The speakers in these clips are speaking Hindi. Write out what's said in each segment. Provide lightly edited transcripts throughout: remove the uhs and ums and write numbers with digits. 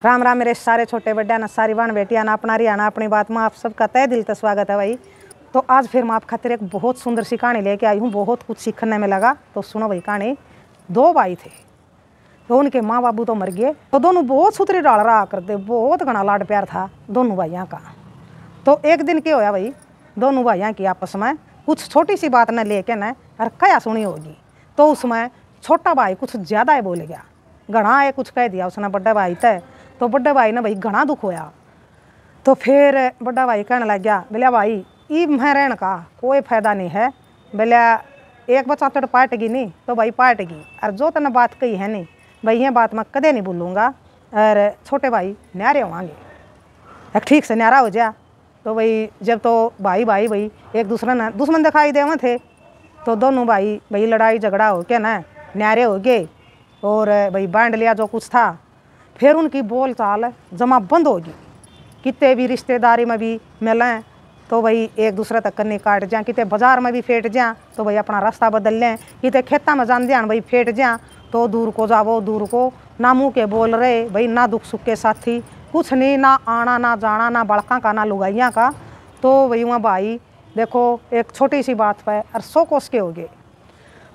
राम राम मेरे सारे छोटे बड्डा ना सारी बहन बेटियां ना अपना रियाना अपनी बात में आप सबका तय दिल से स्वागत है भाई। तो आज फिर मैं आप खातिर एक बहुत सुंदर सी कहानी लेके आई हूँ। बहुत कुछ सीखने में लगा। तो सुनो भाई कहानी। दो भाई थे तो उनके माँ बाबू तो मर गए। तो दोनों बहुत सुथरी डाल रहा करते, बहुत घना लाड प्यार था दोनों भाइयों का। तो एक दिन क्या होया भाई, दोनों भाइयों की आपस में कुछ छोटी सी बात न लेके न और क्या सुनी होगी। तो उसमें छोटा भाई कुछ ज़्यादा ही बोल गया, घना है कुछ कह दिया उसने बड़े भाई तय। तो बड़े भाई ने भाई घना दुख होया। तो फिर बड़ा भाई कहने लग गया, बोलिया भाई ई मैं रहने का कोई फायदा नहीं है। बोलिया एक बच्चा तो पाटेगी नहीं तो भाई पाटेगी, और जो तने बात कही है नहीं भाई ये बात मैं कदे नहीं भूलूँगा। और छोटे भाई न्यारे होंगे, ठीक से न्यारा हो जा। तो भाई जब तो भाई भाई भाई एक दूसरे ने दुश्मन दिखाई दे थे। तो दोनों भाई भाई लड़ाई झगड़ा हो के ना न्यारे हो गए और भाई बांट लिया जो कुछ था। फिर उनकी बोल चाल जमा बंद होगी। कितने भी रिश्तेदारी में भी मिलें तो भाई एक दूसरे तक कन्नी काट जाए, कितने बाजार में भी फेट जाए तो भाई अपना रास्ता बदल लें, कितने खेता में जान जान भाई फेट जाए तो दूर को जावो दूर को। ना मुँह के बोल रहे भाई, ना दुख सुख के साथी कुछ नहीं, ना आना ना जाना, ना बड़का का ना लुगाइयाँ का। तो भाई वहाँ भाई देखो एक छोटी सी बात पर और 100 कोस के हो गए।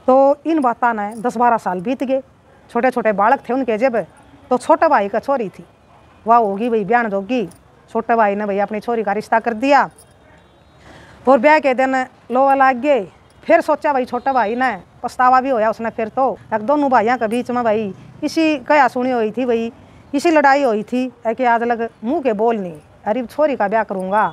तो इन बातों ने 10-12 साल बीत गए। छोटे छोटे बालक थे उनके जब। तो छोटे भाई का छोरी थी वह होगी भाई ब्याह जोगी। छोटे भाई ने भाई अपनी छोरी का रिश्ता कर दिया और ब्याह के दिन लोग लाग गए। फिर सोचा भाई छोटे भाई ने, पछतावा भी होया उसने। फिर तो दोनों भाइयों के बीच में भाई इसी कया सुनी हुई थी भाई, इसी लड़ाई हुई थी कि आज लग मुँह के बोल नहीं, अरे छोरी का ब्याह करूँगा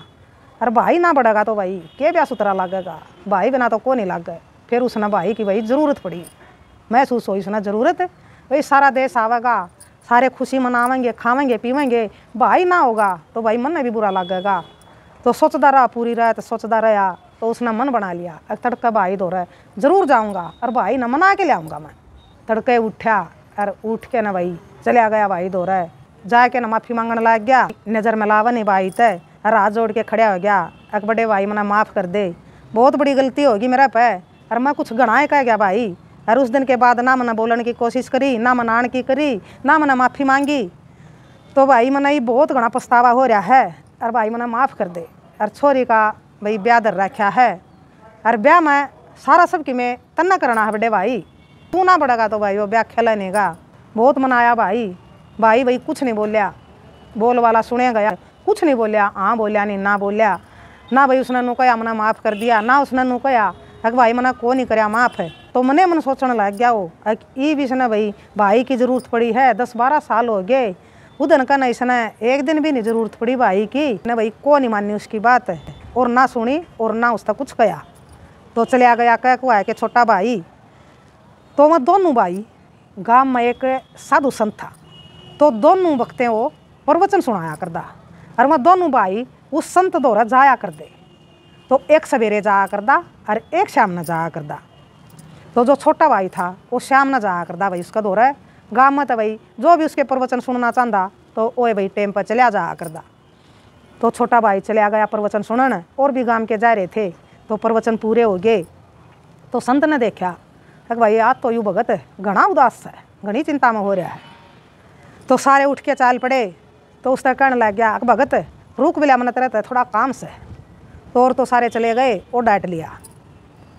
और भाई ना बढ़ेगा तो भाई के ब्याह सुतरा लगेगा, भाई बिना तो को नहीं लग गए। फिर उसने भाई की भाई ज़रूरत पड़ी, महसूस हुई उसने ज़रूरत भाई सारा देश आवेगा, सारे खुशी मनावेंगे खावेंगे पीवेंगे, भाई ना होगा तो भाई मन में भी बुरा लगेगा। तो सोचता रहा पूरी रात सोचता रहा। तो उसने मन बना लिया तड़का भाई दो रहा ज़रूर जाऊँगा और भाई न मना के ले आऊँगा मैं। तड़के उठा और उठ के ना भाई चले गया भाई दो रहा, जाके ना माफ़ी मांगने लग गया। नज़र में लावा नहीं भाई तय और हाथ जोड़ के खड़ा हो गया, अक बड़े भाई मना माफ़ कर दे, बहुत बड़ी गलती होगी मेरे पे और मैं कुछ गणाए कह गया भाई। और उस दिन के बाद ना मैंने बोलने की कोशिश करी, ना मनाने की करी, ना मैंने माफ़ी मांगी। तो भाई मैंने ये बहुत घना पछतावा हो रहा है और भाई मैंने माफ़ कर दे। और छोरी का भाई ब्याह दर रखा है और ब्याह में सारा सब कि मैं तन्ना करना है बड़े भाई, तू ना बढ़ेगा तो भाई वो ब्याह खेला नहीं गा। बहुत मनाया भाई भाई कुछ नहीं बोलिया, बोल वाला सुने गया कुछ नहीं बोलिया, हाँ बोलिया नहीं ना बोलिया ना भाई। उसने नू कहा मैंने माफ़ कर दिया, ना उसने नू कहा अक भाई मैंने को नहीं कराया माफ़ है। तो मने मन सोचने लग गया वो ये भी इसने भाई की ज़रूरत पड़ी है, 10-12 साल हो गए उधर का ना इसने एक दिन भी नहीं ज़रूरत पड़ी भाई की ना भाई को नहीं मानी उसकी बात और ना सुनी और ना उसका कुछ कहा। तो चलिया गया कह को आया कि छोटा भाई। तो वह दोनों भाई गांव में एक साधु संत था, तो दोनों वक्तें वो प्रवचन सुनाया करदा और वह दोनों भाई उस संत दौरा जाया कर दे। तो एक सवेरे जाया करदा और एक शाम न जाया करदा। तो जो छोटा भाई था वो शाम न जाया करदा भाई उसका दौरा है गाँव में। तो भाई जो भी उसके प्रवचन सुनना चाहता तो वो भाई टाइम पर चलिया जाया करदा। तो छोटा भाई चलिया गया प्रवचन सुनने, और भी गांव के जा रहे थे। तो प्रवचन पूरे हो गए। तो संत ने देखा कि भाई आज तो यूँ भगत घना उदास है, घनी चिंता में हो रहा है। तो सारे उठ के चाल पड़े। तो उसने कहने लग गया भगत रुक बिला मन तरह थोड़ा काम से। तो और तो सारे चले गए और डांट लिया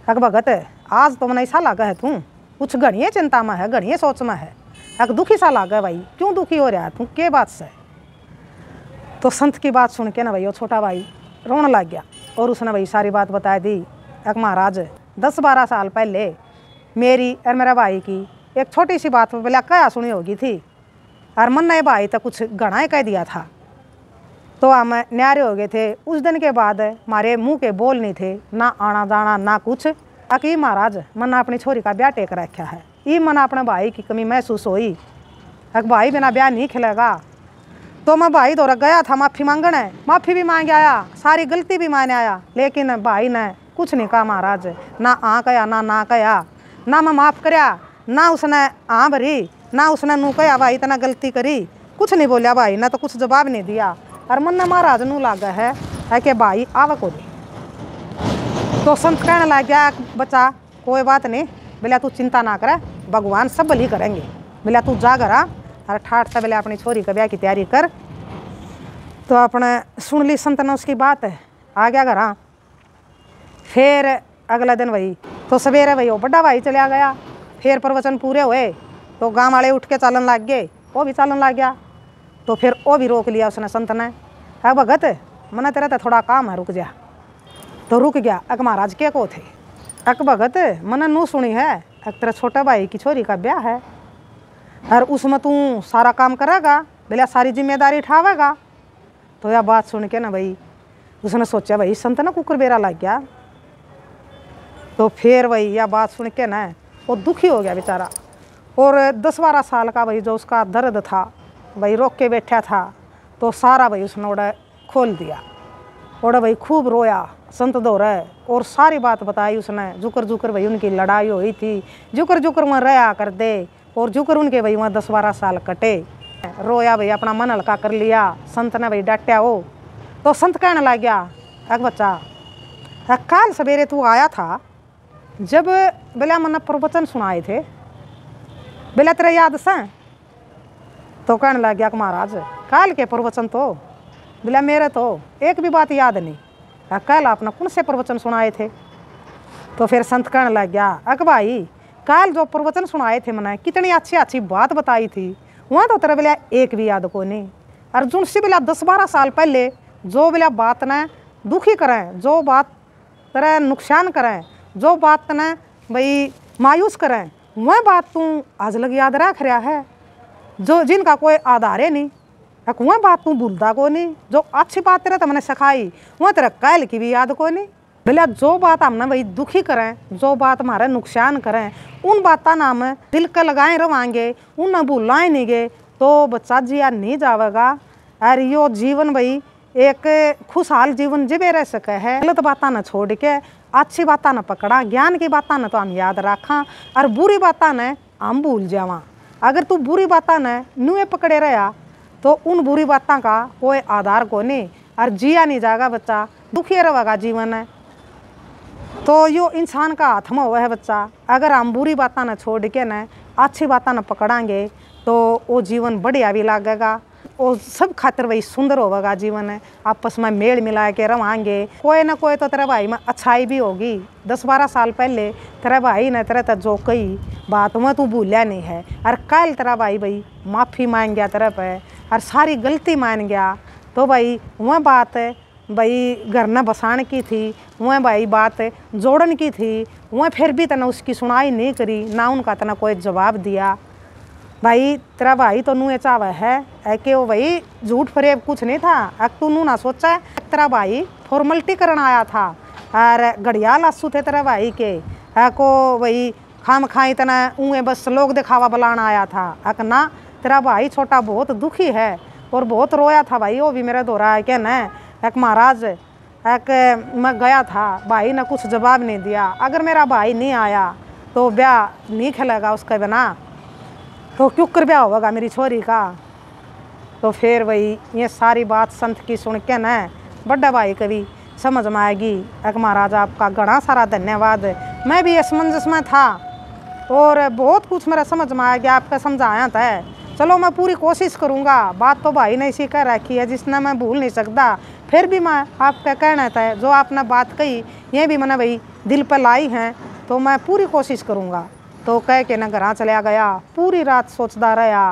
भगत आज तो मैंने ऐसा लगा है तू कुछ घनी चिंता में है, घनी सोच में है, दुखी सा लगा भाई, क्यों दुखी हो रहा है तू के बात से। तो संत की बात सुन के ना भाई वो छोटा भाई रोने लग गया और उसने भाई सारी बात बता दी। महाराज 10-12 साल पहले मेरी और मेरे भाई की एक छोटी सी बात बोला क्या सुनी होगी थी और मन ने भाई तो कुछ घना कह दिया था। तो हम न्यारे हो गए थे। उस दिन के बाद हमारे मुंह के बोल नहीं थे, ना आना जाना ना कुछ। अकी महाराज मन अपनी छोरी का ब्याह टेक रखा है, ये मन अपने भाई की कमी महसूस हुई, भाई बिना ब्याह नहीं खिलेगा। तो मैं भाई दौरा गया था माफ़ी मांगने, माफ़ी भी मांग आया, सारी गलती भी मान आया, लेकिन भाई ने कुछ नहीं कहा महाराज, ना आ कया ना कया, ना मैं माफ़ कराया ना उसने हाँ भरी, ना उसने नू कया भाई इतना गलती करी, कुछ नहीं बोलिया भाई ने, तो कुछ जवाब नहीं दिया। और मन ने महाराज नू लागा है कि भाई आवा को दे। तो संत कहने लग गया बच्चा कोई बात नहीं, बोला तू चिंता ना करे, भगवान सब भली करेंगे, बोला तू जा करा और ठाठ से बोले अपनी छोरी का ब्याह की तैयारी कर। तो अपने सुन ली संत ने उसकी बात है, आ गया घर। फिर अगला दिन वही तो सवेरे वही वो बड़ा भाई चला गया। फिर प्रवचन पूरे हुए तो गांव वाले उठ के चालन लग गए, वो भी चालन लग गया। तो फिर वो भी रोक लिया उसने संत ने, है भगत मना तेरा तो थोड़ा काम है, रुक जा। तो रुक गया। अक महाराज के को थे, अक भगत मना नू सुनी है, अक तेरा छोटा भाई की छोरी का ब्याह है और उसमें तू सारा काम करेगा, बोला सारी जिम्मेदारी उठावेगा। तो यह बात सुन के ना भाई उसने सोचा भाई संत ना कुकर बेरा लग गया। तो फिर वही यह बात सुन के ना वो दुखी हो गया बेचारा। और 10-12 साल का भाई जो उसका दर्द था भाई रोक के बैठा था, तो सारा भाई उसने ओढ़ा खोल दिया। ओढ़ा भाई खूब रोया संत दौड़े और सारी बात बताई उसने। जुकर जुकर भाई उनकी लड़ाई हुई थी, जुकर जुकर वहाँ रहा कर दे और जुकर उनके भाई वहाँ 10-12 साल कटे। रोया भाई अपना मन हल्का कर लिया। संत ने भाई डांटा हो तो संत कहने लग गया, अग बच्चा कल सवेरे तू आया था जब बोला मैंने प्रवचन सुनाए थे, बोला तेरा याद से? तो कहने लग गया कि महाराज कल के प्रवचन तो बोला मेरे तो एक भी बात याद नहीं, कल आपने कौन से प्रवचन सुनाए थे? तो फिर संत कहने लग गया, अक भाई कल जो प्रवचन सुनाए थे मैंने कितनी अच्छी अच्छी बात बताई थी, वहाँ तो तेरा बोला एक भी याद को नहीं। अर्जुन से बोला 10-12 साल पहले जो बोला बात ने दुखी करें, जो बात तेरा नुकसान करें, जो बात ने भाई मायूस करें, वह बात तू आज लग याद रख रहा है, जो जिनका कोई आधार है नहीं, वह बात तू भूलता को नहीं। जो अच्छी बात तेरा तो मैंने सिखाई वह तेरा कल की भी याद को नहीं। बोला जो बात हमने भाई दुखी करें, जो बात हमारे नुकसान करें, उन बातों ना हम दिल के लगाए रवाएंगे, उन भूलाए नहीं गए तो बच्चा जिया नहीं जावेगा। और यो जीवन भाई एक खुशहाल जीवन जिबे रह सके है। गलत बातें न छोड़ के अच्छी बातें न पकड़ा, ज्ञान की बातें न तो हम याद रखा और बुरी बातें न हम भूल जावा। अगर तू बुरी बातें न नुए पकड़े रहा तो उन बुरी बातों का कोई आधार को नहीं और जिया नहीं जाएगा, बच्चा दुखी रहेगा जीवन है। तो यो इंसान का हाथ में हुआ है बच्चा। अगर हम बुरी बातें न छोड़ के न अच्छी बातें न पकड़ाएंगे तो वो जीवन बढ़िया भी लगेगा, वो सब खातिर वही सुंदर होगा जीवन है। आपस में मेल मिला के रवाएंगे, कोई ना कोई तो तेरा भाई में अच्छाई भी होगी। 10-12 साल पहले तेरा भाई ने तेरा तो जो कही बात में तू भूलिया नहीं है और कल तेरा भाई माफ़ी मांग गया तेरा पे और सारी गलती मान गया। तो भाई वह बात भाई घर न बसाने की थी, वह भाई बात जोड़न की थी, वह फिर भी तना उसकी सुनाई नहीं करी, ना उनका तना कोई जवाब दिया। भाई तेरा भाई तो नूए चावे है कि वो भाई झूठ फरेब कुछ नहीं था। अब तू नू ना सोचा तेरा भाई फॉर्मलिटी करना आया था और घड़ियाल आंसू थे तेरे भाई के को वही खाम खाई तना ऊँगे बस लोग दिखावा बुलाना आया था। अक ना तेरा भाई छोटा बहुत दुखी है और बहुत रोया था भाई। वो भी मेरा दोहरा है कि न एक महाराज एक मैं गया था, भाई ने कुछ जवाब नहीं दिया, अगर मेरा भाई नहीं आया तो ब्याह नहीं खेलेगा उसका बिना, तो क्यों कर ब्याह होगा मेरी छोरी का। तो फिर वही ये सारी बात संत की सुन के न बड़ा भाई कभी समझ में आएगी। एक महाराज आपका घना सारा धन्यवाद। मैं भी असमंजस में था और बहुत कुछ मेरा समझ में आ गया, आपका समझाया था। चलो मैं पूरी कोशिश करूँगा। बात तो भाई ने इसी कर रखी है जिसने मैं भूल नहीं सकता, फिर भी मैं आपका कहना था जो आपने बात कही ये भी मैंने भाई दिल पर लाई हैं, तो मैं पूरी कोशिश करूँगा। तो कह के न घर चला गया, पूरी रात सोचता रहा।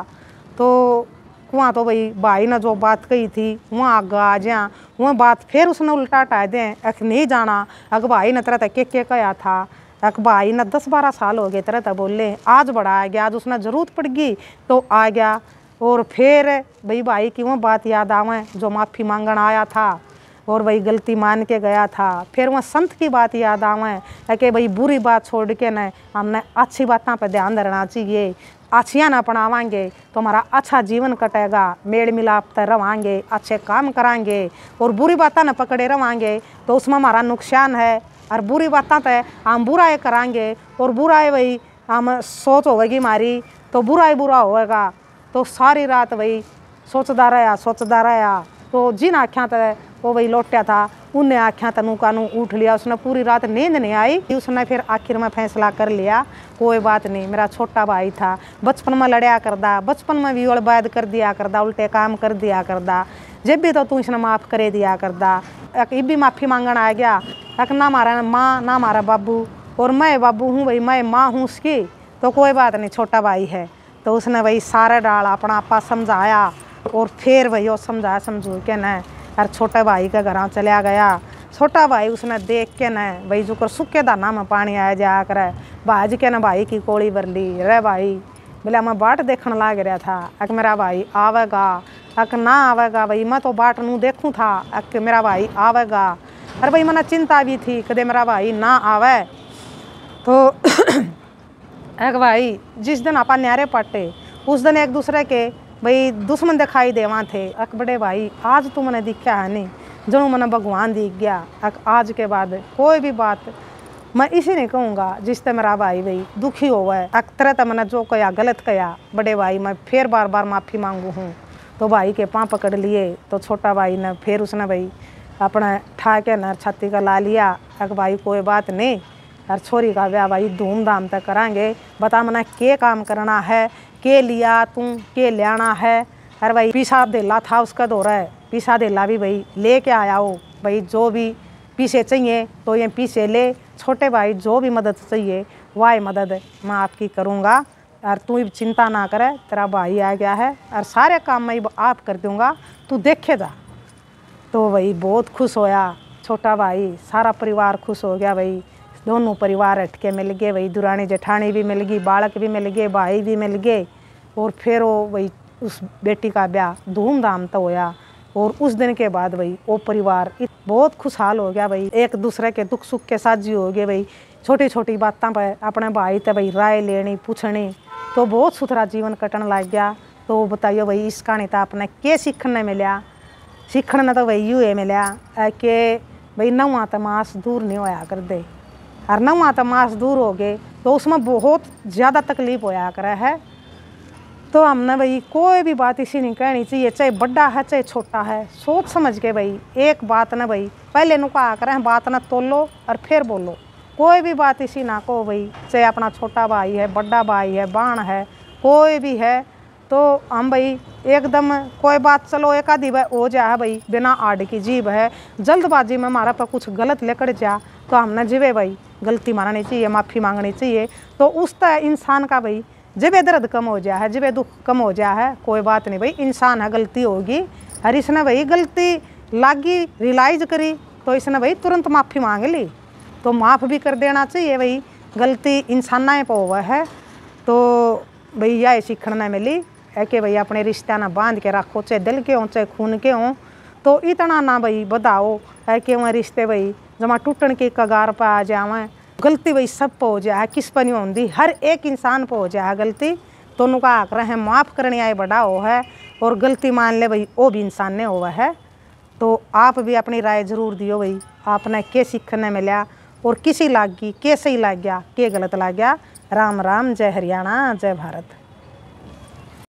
तो वहाँ तो भाई ने जो बात कही थी वहाँ आग आ जा, वह बात फिर उसने उल्टा हटा दें, अख नहीं जाना। अग भाई ने तरह तक के कहा था, अक भाई ने 10-12 साल हो गए तरह तक बोले, आज बड़ा आ गया, आज उसने ज़रूरत पड़ गई तो आ गया। और फिर भाई की वह बात याद आवे जो माफ़ी मांगन आया था और वही गलती मान के गया था। फिर वह संत की बात याद आवे कि भाई बुरी बात छोड़ के न हमने अच्छी बातों पर ध्यान देना चाहिए, अच्छियाँ ना अपनावाएंगे तो हमारा अच्छा जीवन कटेगा, मेल मिलाप तर रवाएंगे, अच्छे काम कराएंगे। और बुरी बातें न पकड़े रवाएंगे तो उसमें हमारा नुकसान है। और बुरी बातें तो हम बुराई कराएंगे और बुराई वही हम सोच होगी हमारी तो बुराई बुरा होगा। तो सारी रात वही सोचता रहा तो जिन आख्या तो वो वही लौटा था, उनने आख्या तनु कानू उठ लिया, उसने पूरी रात नींद नहीं आई। उसने फिर आखिर में फैसला कर लिया कोई बात नहीं, मेरा छोटा भाई था, बचपन में लड़या करदा, बचपन में भी उड़बैद कर दिया करदा, उल्टे काम कर दिया करदा, जब भी तो तू इसने माफ़ करे दिया करदा। एक भी माफ़ी मांगन आ गया, एक ना मारा माँ ना मारा बाबू, और मैं बाबू हूँ भाई, मैं माँ हूँ उसकी, तो कोई बात नहीं छोटा भाई है। तो उसने वही सारा डाल अपना आपा समझाया, और फिर वही वो समझाया समझू के न और छोटे भाई के घर चलिया गया। छोटा भाई उसने देख के न भाई जो कर सूखे दाना में पानी आया जाया करे, भाज के न भाई की कोड़ी भर ली। रे भाई बोले मैं बाट देखने लाग रहा था, अक मेरा भाई आवेगा, अक ना आवेगा, भाई मैं तो बाट नू देखूँ था, अक मेरा भाई आवेगा। अरे भाई मैंने चिंता भी थी कदे मेरा भाई ना आवे। तो एक भाई जिस दिन आपा न्यारे पटे उस दिन एक दूसरे के भाई दुश्मन दिखाई देवा थे। अक बड़े भाई आज तू मैंने दिखा है नहीं, जो मैंने भगवान दिख गया। अक आज के बाद कोई भी बात मैं इसी नहीं कहूँगा जिससे मेरा भाई भाई दुखी हुआ है। अक तरह तो मैंने जो कया गलत कया बड़े भाई, मैं फिर बार बार माफ़ी मांगू हूँ। तो भाई के पाँव पकड़ लिए, तो छोटा भाई ने फिर उसने भाई अपना ठा के न छाती का ला लिया। अक भाई कोई बात नहीं, और छोरी का ब्याह भाई धूमधाम तक करांगे, बता मना के काम करना है, के लिया तू के लियाना है। अरे भाई पीसा देला था उसका दौरा है, पीसा देला भी भाई लेके आया हो भाई, जो भी पीछे चाहिए तो ये पीछे ले। छोटे भाई जो भी मदद चाहिए वह मदद मैं आपकी करूँगा, और तू चिंता ना करे, तेरा भाई आ गया है और सारे काम मैं आप कर दूँगा, तू देखे जा। तो भाई बहुत खुश होया छोटा भाई, सारा परिवार खुश हो गया भाई, दोनों परिवार हटके मिल गए भाई, दुरानी जेठानी भी मिल गई, बालक भी मिल गए, भाई भी मिल गए। और फिर वो भाई उस बेटी का ब्याह धूमधाम तो होया, और उस दिन के बाद भाई वो परिवार बहुत खुशहाल हो गया भाई, एक दूसरे के दुख सुख के साझी हो गए भाई। छोटी छोटी बातों पर अपने भाई ते भाई राय लेनी पूछनी, तो बहुत सुथरा जीवन कटन लग गया। तो बताइए भाई इस कहानी तो आपने क्या सीखने मिला? सीखने तो भाई यूँ मिला कि भाई नौवा तमाश दूर नहीं होया कर दे, और नौवा तमाश दूर हो गए तो उसमें बहुत ज़्यादा तकलीफ होया करे है। तो हमने भाई कोई भी बात इसी नहीं कहनी चाहिए, चाहे बड़ा है चाहे छोटा है, सोच समझ के भाई एक बात ना भाई पहले नु कहा करें, बात ना तोलो और फिर बोलो। कोई भी बात इसी ना को भाई, चाहे अपना छोटा भाई है, बड़ा भाई है, बाण है, कोई भी है, तो हम भाई एकदम कोई बात चलो एक आधी हो जाए भाई, बिना आड़ की जीभ है, जल्दबाजी में हमारा पर कुछ गलत लेकर जा तो हमने जिवे भाई गलती माननी चाहिए, माफ़ी मांगनी चाहिए। तो उस तरह इंसान का भाई जब दर्द कम हो जाए है, जब दुख कम हो जाए है, कोई बात नहीं भाई, इंसान है गलती होगी, और इसने भाई गलती लागी रियलाइज करी तो इसने भाई तुरंत माफ़ी मांग ली, तो माफ़ भी कर देना चाहिए भाई, गलती इंसाना पर हुआ है। तो भाई यह सीखने मिली है कि भाई अपने रिश्ता ना बांध के रखो, चाहे दिल के हों चाहे खून के हों, तो इतना ना भाई बताओ है कि वह रिश्ते भाई जमा टूटन की कगार पर आ जाए। गलती भाई सब पर हो जाए, किस पर नहीं होती, हर एक इंसान पर हो जाए गलती, तो उनका आग्रह है माफ़ करने आए बड़ा हो है, और गलती मान ले भाई वो भी इंसान ने हुआ है। तो आप भी अपनी राय ज़रूर दियो भाई, आपने क्या सीखने मिला और किसी लागी के सही लग गया के गलत लग गया। राम राम, जय हरियाणा, जय भारत।